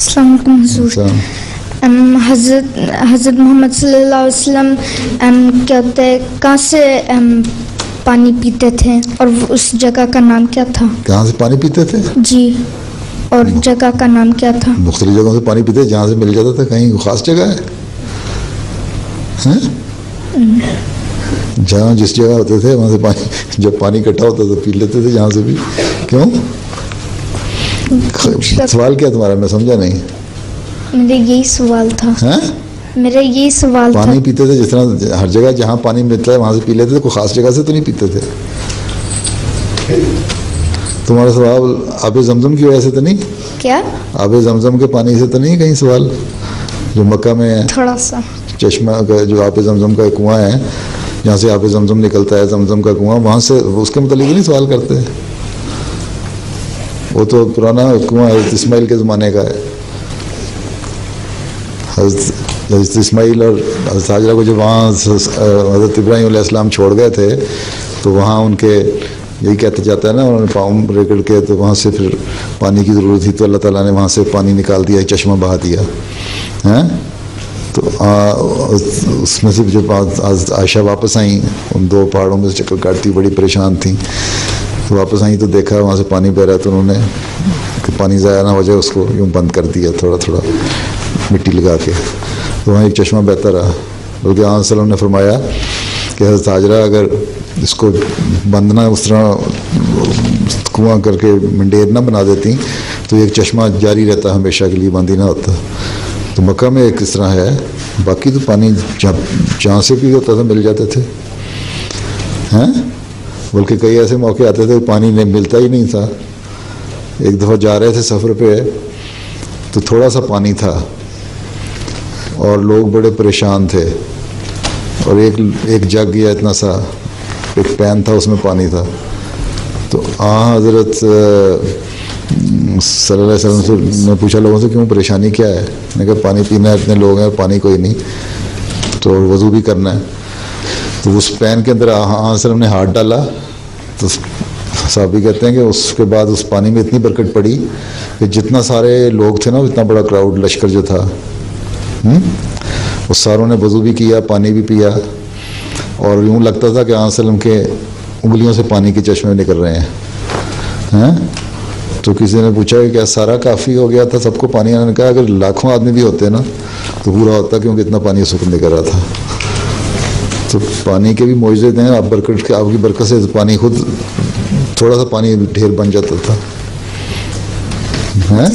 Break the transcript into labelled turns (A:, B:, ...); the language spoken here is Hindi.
A: अस्सलाम वालेकुम हुजूर। हज़रत मोहम्मद सल्लल्लाहु अलैहि वसल्लम क्या होता है, कहाँ से पानी पीते थे और उस जगह का नाम क्या था?
B: कहाँ से पानी पीते थे
A: जी, और जगह का नाम क्या था?
B: मुख्तलिफ जगहों से पानी पीते, जहाँ से मिल जाता था। कहीं खास जगह है? जहाँ जिस जगह होते थे वहाँ से पानी, जब पानी इकट्ठा होता था पी लेते थे जहाँ से भी। क्यों? सवाल क्या तुम्हारा, मैं समझा नहीं।
A: मेरा यही सवाल था।
B: हैं?
A: मेरा यही सवाल था।
B: पानी पीते थे जिस तरह हर जगह जहाँ पानी मिलता है वहाँ से पी लेते थे, कोई खास जगह से तो नहीं पीते थे। तुम्हारा सवाल आबे जमजम की वजह से तो नहीं?
A: क्या?
B: आबे जमजम के पानी से तो नहीं कहीं सवाल, जो मक्का में है
A: थोड़ा सा
B: चश्मा का, जो आबे जमजम का कुआं है जहाँ से आबे जमजम निकलता है, जमजम का कुआं, वहाँ से उसके मतलब नहीं सवाल करते। वो तो पुराना कुआं हज़रत इस्माइल के ज़माने का है। हज़रत इस्माइल और हज़रत हाजरा को जब वहाँ हज़रत इब्राहीम अलैहिस्सलाम छोड़ गए थे तो वहाँ उनके यही कहते जाता है ना, उन्होंने पाँव रगड़ के तो वहाँ से फिर पानी की ज़रूरत थी तो अल्लाह ताला ने वहाँ से पानी निकाल दिया, चश्मा बहा दिया हैं। तो उसमें से जब आयशा वापस आई, उन दो पहाड़ों में से चक्कर काटती बड़ी परेशान थी, तो वापस आई तो देखा वहाँ से पानी बह रहा है, तो उन्होंने कि पानी ज़ाया ना हो जाए उसको यूँ बंद कर दिया, थोड़ा थोड़ा मिट्टी लगा के, तो वहाँ एक चश्मा बहता रहा। बल्कि आन सल्लम ने फरमाया कि हज़रत हाजरा अगर इसको बंद ना उस तरह कुआँ करके मंडेर ना बना देती तो एक चश्मा जारी रहता, हमेशा के लिए बंद ही ना होता। तो मक्का में एक इस तरह है, बाकी तो पानी जहाँ से भी होता था मिल जाते थे हैं। बल्कि कई ऐसे मौके आते थे पानी नहीं मिलता ही नहीं था। एक दफ़ा जा रहे थे सफ़र पे तो थोड़ा सा पानी था और लोग बड़े परेशान थे, और एक जग या इतना सा एक पैन था उसमें पानी था। तो हज़रत सल्लल्लाहु अलैहि वसल्लम ने पूछा लोगों से क्यों, परेशानी क्या है? मैंने कहा पानी पीना है, इतने लोग हैं पानी कोई नहीं, तो वज़ू भी करना है। तो उस पैन के अंदर वसल्लम ने हाथ डाला तो साहबी कहते हैं कि उसके बाद उस पानी में इतनी बरकत पड़ी कि जितना सारे लोग थे ना, इतना बड़ा क्राउड लश्कर जो था, उस सारों ने वज़ू भी किया, पानी भी पिया, और यूँ लगता था कि वसल्लम के उंगलियों से पानी के चश्मे निकल रहे हैं। तो किसी ने पूछा कि क्या सारा काफ़ी हो गया था सबको पानी? उन्होंने कहा अगर लाखों आदमी भी होते ना तो पूरा होता, क्योंकि इतना पानी सुख निकल रहा था। तो पानी के भी मौजूद हैं, आप बरकत के, आपकी बरकत से पानी खुद थोड़ा सा पानी ढेर बन जाता था। हैं?